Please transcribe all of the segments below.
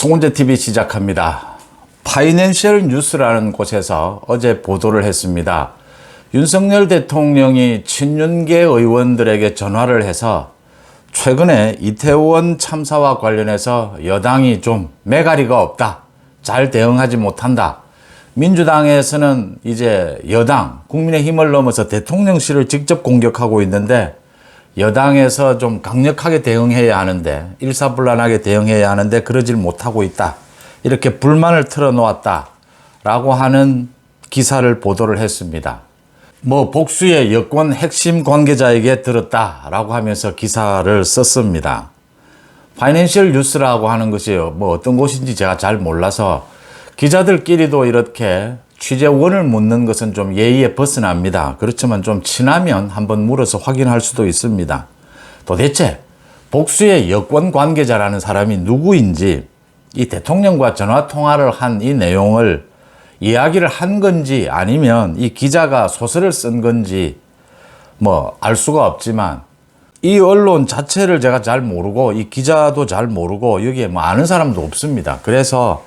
송은재TV 시작합니다. 파이낸셜 뉴스라는 곳에서 어제 보도를 했습니다. 윤석열 대통령이 친윤계 의원들에게 전화를 해서 최근에 이태원 참사와 관련해서 여당이 좀 매가리가 없다, 잘 대응하지 못한다, 민주당에서는 이제 여당 국민의힘을 넘어서 대통령실을 직접 공격하고 있는데 여당에서 좀 강력하게 대응해야 하는데, 일사불란하게 대응해야 하는데 그러질 못하고 있다, 이렇게 불만을 털어놓았다라고 하는 기사를 보도를 했습니다. 복수의 여권 핵심 관계자에게 들었다라고 하면서 기사를 썼습니다. 파이낸셜 뉴스라고 하는 것이 어떤 곳인지 제가 잘 몰라서 기자들끼리도 이렇게 취재원을 묻는 것은 좀 예의에 벗어납니다. 그렇지만 좀 친하면 한번 물어서 확인할 수도 있습니다. 도대체 복수의 여권 관계자라는 사람이 누구인지, 이 대통령과 전화 통화를 한 이 내용을 이야기를 한 건지 아니면 이 기자가 소설을 쓴 건지 알 수가 없지만, 이 언론 자체를 제가 잘 모르고 이 기자도 잘 모르고 여기에 아는 사람도 없습니다. 그래서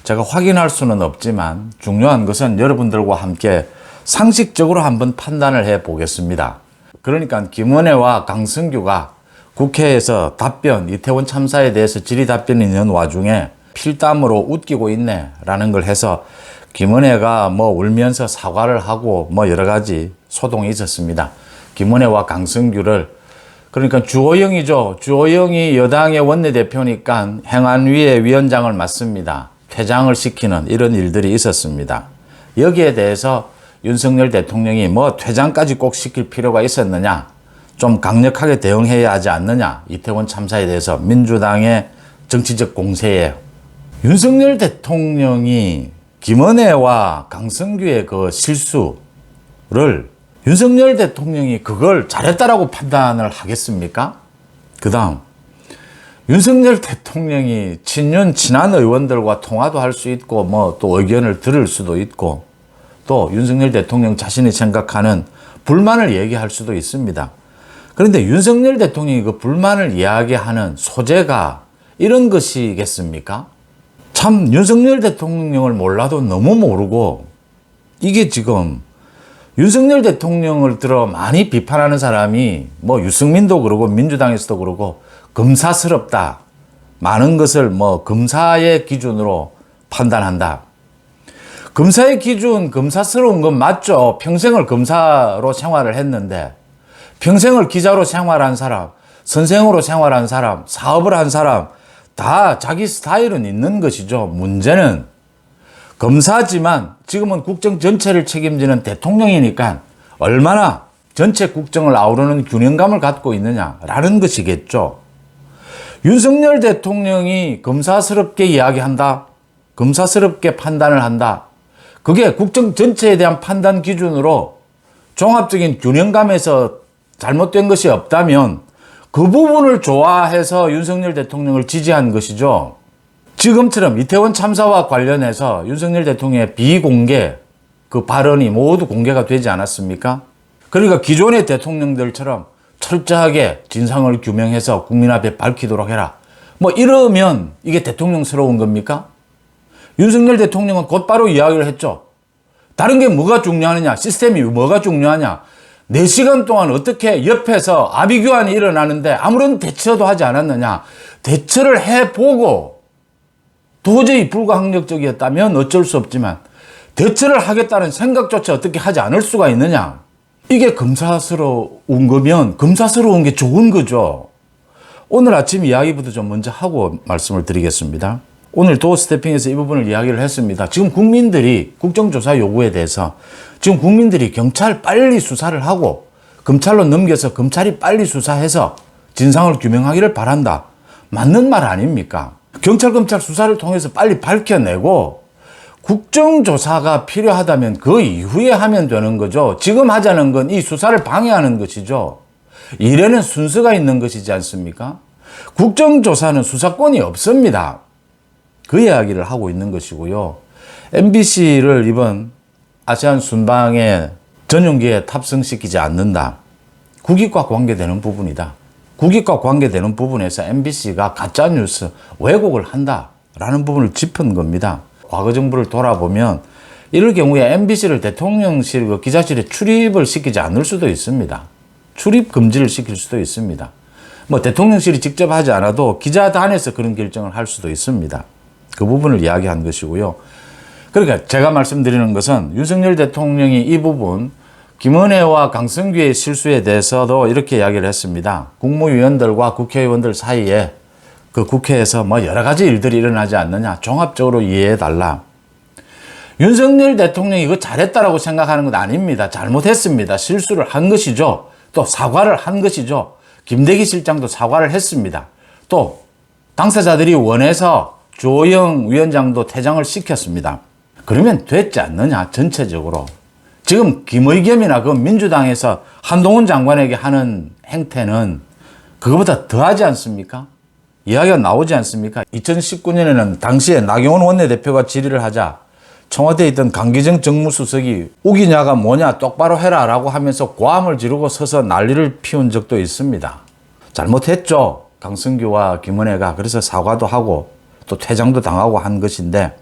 제가 확인할 수는 없지만 중요한 것은 여러분들과 함께 상식적으로 한번 판단을 해 보겠습니다. 그러니까 김은혜와 강승규가 국회에서 이태원 참사에 대해서 질의 답변이 있는 와중에 필담으로 웃기고 있네 라는 걸 해서 김은혜가 울면서 사과를 하고 여러 가지 소동이 있었습니다. 김은혜와 강승규를, 그러니까 주호영이죠. 주호영이 여당의 원내대표니까 행안위의 위원장을 맡습니다. 퇴장을 시키는 이런 일들이 있었습니다. 여기에 대해서 윤석열 대통령이 퇴장까지 꼭 시킬 필요가 있었느냐, 좀 강력하게 대응해야 하지 않느냐, 이태원 참사에 대해서 민주당의 정치적 공세예요. 윤석열 대통령이 김은혜와 강승규의 그 실수를 윤석열 대통령이 그걸 잘했다라고 판단을 하겠습니까? 그 다음 윤석열 대통령이 친한 의원들과 통화도 할 수 있고 또 의견을 들을 수도 있고, 또 윤석열 대통령 자신이 생각하는 불만을 얘기할 수도 있습니다. 그런데 윤석열 대통령이 그 불만을 이야기하는 소재가 이런 것이겠습니까? 참 윤석열 대통령을 몰라도 너무 모르고, 이게 지금 윤석열 대통령을 들어 많이 비판하는 사람이 유승민도 그러고 민주당에서도 그러고 검사스럽다, 많은 것을 검사의 기준으로 판단한다. 검사의 기준, 검사스러운 건 맞죠. 평생을 검사로 생활을 했는데, 평생을 기자로 생활한 사람, 선생으로 생활한 사람, 사업을 한 사람 다 자기 스타일은 있는 것이죠. 문제는 검사지만 지금은 국정 전체를 책임지는 대통령이니까 얼마나 전체 국정을 아우르는 균형감을 갖고 있느냐라는 것이겠죠. 윤석열 대통령이 검사스럽게 이야기한다, 검사스럽게 판단을 한다, 그게 국정 전체에 대한 판단 기준으로 종합적인 균형감에서 잘못된 것이 없다면 그 부분을 좋아해서 윤석열 대통령을 지지한 것이죠. 지금처럼 이태원 참사와 관련해서 윤석열 대통령의 비공개 그 발언이 모두 공개가 되지 않았습니까? 그러니까 기존의 대통령들처럼 철저하게 진상을 규명해서 국민 앞에 밝히도록 해라, 이러면 이게 대통령스러운 겁니까? 윤석열 대통령은 곧바로 이야기를 했죠. 다른 게 뭐가 중요하느냐, 시스템이 뭐가 중요하냐, 4시간 동안 어떻게 옆에서 아비규환이 일어나는데 아무런 대처도 하지 않았느냐, 대처를 해보고 도저히 불가항력적이었다면 어쩔 수 없지만 대처를 하겠다는 생각조차 어떻게 하지 않을 수가 있느냐, 이게 검사스러운 거면 검사스러운 게 좋은 거죠. 오늘 아침 이야기부터 좀 먼저 하고 말씀을 드리겠습니다. 오늘 도어스태핑에서 이 부분을 이야기를 했습니다. 지금 국민들이 국정조사 요구에 대해서 지금 국민들이 경찰 빨리 수사를 하고 검찰로 넘겨서 검찰이 빨리 수사해서 진상을 규명하기를 바란다, 맞는 말 아닙니까? 경찰 검찰 수사를 통해서 빨리 밝혀내고 국정조사가 필요하다면 그 이후에 하면 되는 거죠. 지금 하자는 건 이 수사를 방해하는 것이죠. 일에는 순서가 있는 것이지 않습니까? 국정조사는 수사권이 없습니다. 그 이야기를 하고 있는 것이고요. MBC를 이번 아세안 순방에 전용기에 탑승시키지 않는다, 국익과 관계되는 부분이다. 국익과 관계되는 부분에서 MBC가 가짜뉴스 왜곡을 한다 라는 부분을 짚은 겁니다. 과거 정부를 돌아보면 이럴 경우에 MBC를 대통령실 그 기자실에 출입을 시키지 않을 수도 있습니다. 출입 금지를 시킬 수도 있습니다. 뭐 대통령실이 직접 하지 않아도 기자단에서 그런 결정을 할 수도 있습니다. 그 부분을 이야기한 것이고요. 그러니까 제가 말씀드리는 것은 윤석열 대통령이 이 부분 김은혜와 강승규의 실수에 대해서도 이렇게 이야기를 했습니다. 국무위원들과 국회의원들 사이에 그 국회에서 뭐 여러 가지 일들이 일어나지 않느냐, 종합적으로 이해해달라. 윤석열 대통령이 이거 잘했다라고 생각하는 건 아닙니다. 잘못했습니다. 실수를 한 것이죠. 또 사과를 한 것이죠. 김대기 실장도 사과를 했습니다. 또 당사자들이 원해서 주호영 위원장도 퇴장을 시켰습니다. 그러면 됐지 않느냐, 전체적으로. 지금 김의겸이나 그 민주당에서 한동훈 장관에게 하는 행태는 그거보다 더하지 않습니까? 이야기가 나오지 않습니까? 2019년에는 당시에 나경원 원내대표가 질의를 하자 청와대에 있던 강기정 정무수석이 우기냐가 뭐냐 똑바로 해라 라고 하면서 고함을 지르고 서서 난리를 피운 적도 있습니다. 잘못했죠. 강승규와 김은혜가. 그래서 사과도 하고 또 퇴장도 당하고 한 것인데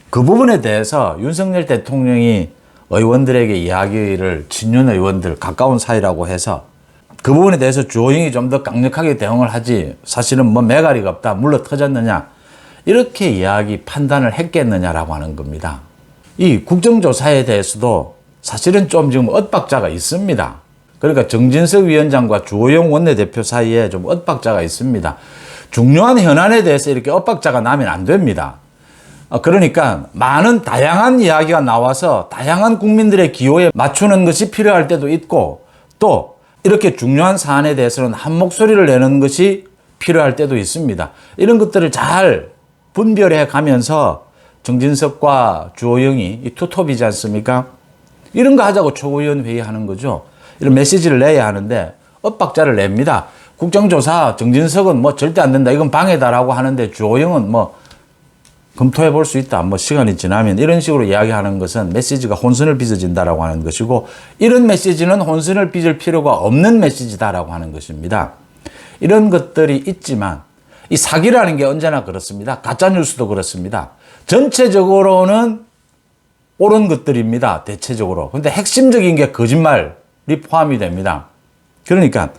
그 부분에 대해서 윤석열 대통령이 의원들에게 이야기를 친윤 의원들 가까운 사이라고 해서 그 부분에 대해서 주호영이 좀 더 강력하게 대응을 하지 사실은 뭐 매가리가 없다 물러 터졌느냐 이렇게 이야기 판단을 했겠느냐라고 하는 겁니다. 이 국정조사에 대해서도 사실은 좀 지금 엇박자가 있습니다. 그러니까 정진석 위원장과 주호영 원내대표 사이에 좀 엇박자가 있습니다. 중요한 현안에 대해서 이렇게 엇박자가 나면 안 됩니다. 그러니까 많은 다양한 이야기가 나와서 다양한 국민들의 기호에 맞추는 것이 필요할 때도 있고 또 이렇게 중요한 사안에 대해서는 한 목소리를 내는 것이 필요할 때도 있습니다. 이런 것들을 잘 분별해 가면서 정진석과 주호영이 이 투톱이지 않습니까? 이런 거 하자고 최고위원 회의하는 거죠. 이런 메시지를 내야 하는데 엇박자를 냅니다. 국정조사 정진석은 뭐 절대 안 된다. 이건 방해다라고 하는데 주호영은 뭐 검토해 볼 수 있다. 뭐 시간이 지나면 이런 식으로 이야기하는 것은 메시지가 혼선을 빚어진다라고 하는 것이고 이런 메시지는 혼선을 빚을 필요가 없는 메시지다라고 하는 것입니다. 이런 것들이 있지만 이 사기라는 게 언제나 그렇습니다. 가짜뉴스도 그렇습니다. 전체적으로는 옳은 것들입니다. 대체적으로. 근데 핵심적인 게 거짓말이 포함이 됩니다. 그러니까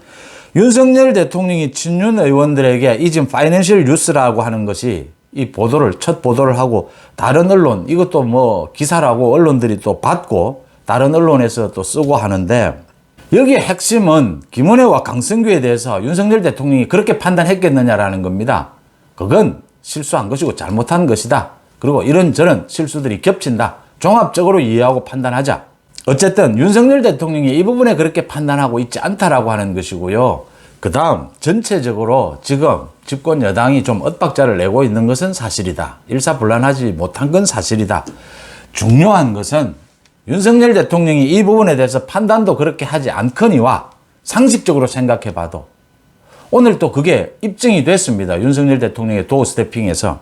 윤석열 대통령이 친윤 의원들에게 이 지금 파이낸셜 뉴스라고 하는 것이 이 보도를, 첫 보도를 하고 다른 언론, 이것도 뭐 기사라고 언론들이 또 받고 다른 언론에서 또 쓰고 하는데 여기에 핵심은 김은혜와 강승규에 대해서 윤석열 대통령이 그렇게 판단했겠느냐라는 겁니다. 그건 실수한 것이고 잘못한 것이다. 그리고 이런저런 실수들이 겹친다. 종합적으로 이해하고 판단하자. 어쨌든 윤석열 대통령이 이 부분에 그렇게 판단하고 있지 않다라고 하는 것이고요. 그 다음 전체적으로 지금 집권 여당이 좀 엇박자를 내고 있는 것은 사실이다. 일사불란하지 못한 건 사실이다. 중요한 것은 윤석열 대통령이 이 부분에 대해서 판단도 그렇게 하지 않거니와 상식적으로 생각해 봐도 오늘 또 그게 입증이 됐습니다. 윤석열 대통령의 도어 스태핑에서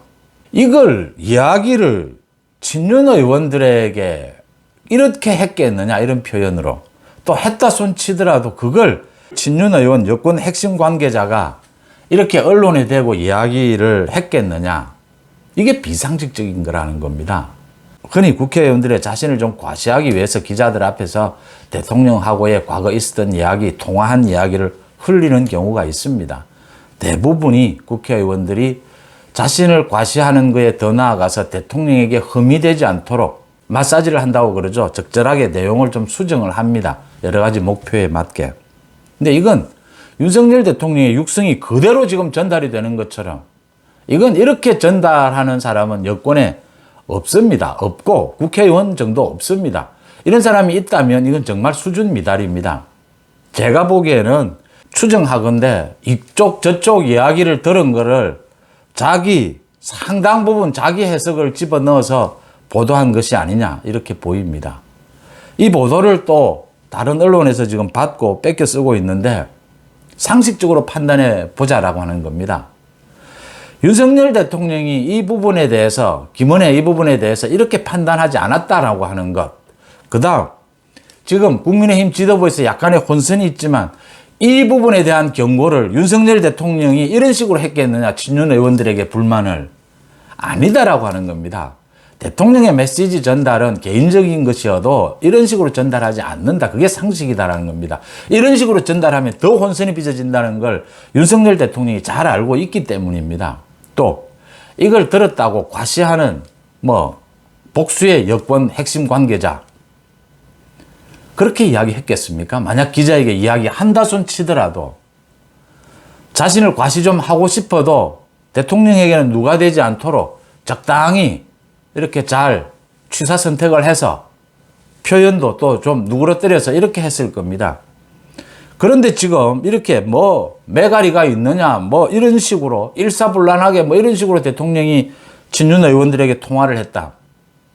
이걸 이야기를 친윤 의원들에게 이렇게 했겠느냐 이런 표현으로 또 했다 손치더라도 그걸 친윤 의원 여권 핵심 관계자가 이렇게 언론에 대고 이야기를 했겠느냐 이게 비상식적인 거라는 겁니다. 흔히 국회의원들의 자신을 좀 과시하기 위해서 기자들 앞에서 대통령하고의 과거 있었던 이야기, 통화한 이야기를 흘리는 경우가 있습니다. 대부분이 국회의원들이 자신을 과시하는 거에 더 나아가서 대통령에게 흠이 되지 않도록 마사지를 한다고 그러죠. 적절하게 내용을 좀 수정을 합니다. 여러 가지 목표에 맞게. 근데 이건 윤석열 대통령의 육성이 그대로 지금 전달이 되는 것처럼 이건 이렇게 전달하는 사람은 여권에 없습니다. 없고 국회의원 정도 없습니다. 이런 사람이 있다면 이건 정말 수준 미달입니다. 제가 보기에는 추정하건대 이쪽 저쪽 이야기를 들은 거를 자기 상당 부분 자기 해석을 집어넣어서 보도한 것이 아니냐 이렇게 보입니다. 이 보도를 또 다른 언론에서 지금 받고 뺏겨 쓰고 있는데 상식적으로 판단해 보자라고 하는 겁니다. 윤석열 대통령이 이 부분에 대해서 김은혜 이 부분에 대해서 이렇게 판단하지 않았다라고 하는 것. 그 다음 지금 국민의힘 지도부에서 약간의 혼선이 있지만 이 부분에 대한 경고를 윤석열 대통령이 이런 식으로 했겠느냐 친윤 의원들에게 불만을 아니다라고 하는 겁니다. 대통령의 메시지 전달은 개인적인 것이어도 이런 식으로 전달하지 않는다. 그게 상식이다라는 겁니다. 이런 식으로 전달하면 더 혼선이 빚어진다는 걸 윤석열 대통령이 잘 알고 있기 때문입니다. 또 이걸 들었다고 과시하는 복수의 여권 핵심 관계자 그렇게 이야기했겠습니까? 만약 기자에게 이야기한다 손 치더라도 자신을 과시 좀 하고 싶어도 대통령에게는 누가 되지 않도록 적당히 이렇게 잘 취사 선택을 해서 표현도 또 좀 누그러뜨려서 이렇게 했을 겁니다. 그런데 지금 이렇게 매가리가 있느냐 이런 식으로 일사불란하게 이런 식으로 대통령이 친윤 의원들에게 통화를 했다.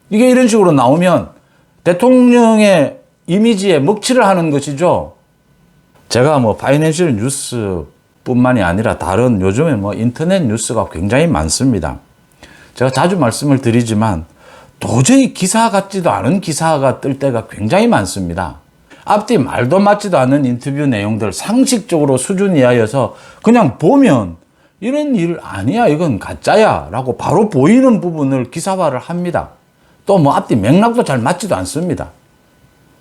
이게 이런 식으로 나오면 대통령의 이미지에 먹칠을 하는 것이죠. 제가 파이낸셜 뉴스뿐만이 아니라 다른 요즘에 인터넷 뉴스가 굉장히 많습니다. 제가 자주 말씀을 드리지만 도저히 기사 같지도 않은 기사가 뜰 때가 굉장히 많습니다. 앞뒤 말도 맞지도 않는 인터뷰 내용들 상식적으로 수준 이하여서 그냥 보면 이런 일 아니야, 이건 가짜야 라고 바로 보이는 부분을 기사화를 합니다. 또 앞뒤 맥락도 잘 맞지도 않습니다.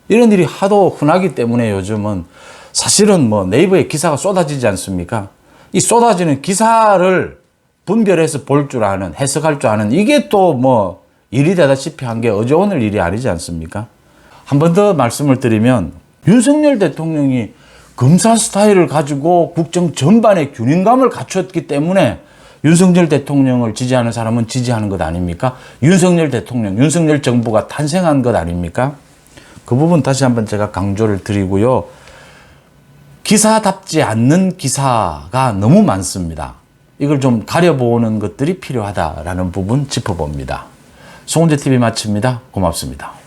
이런 일이 하도 흔하기 때문에 요즘은 사실은 네이버에 기사가 쏟아지지 않습니까? 이 쏟아지는 기사를 분별해서 볼 줄 아는, 해석할 줄 아는 이게 또 일이 되다시피 한 게 어제 오늘 일이 아니지 않습니까? 한 번 더 말씀을 드리면 윤석열 대통령이 검사 스타일을 가지고 국정 전반에 균형감을 갖췄기 때문에 윤석열 대통령을 지지하는 사람은 지지하는 것 아닙니까? 윤석열 대통령, 윤석열 정부가 탄생한 것 아닙니까? 그 부분 다시 한번 제가 강조를 드리고요. 기사답지 않는 기사가 너무 많습니다. 이걸 좀 가려보는 것들이 필요하다라는 부분 짚어봅니다. 송은재TV 마칩니다. 고맙습니다.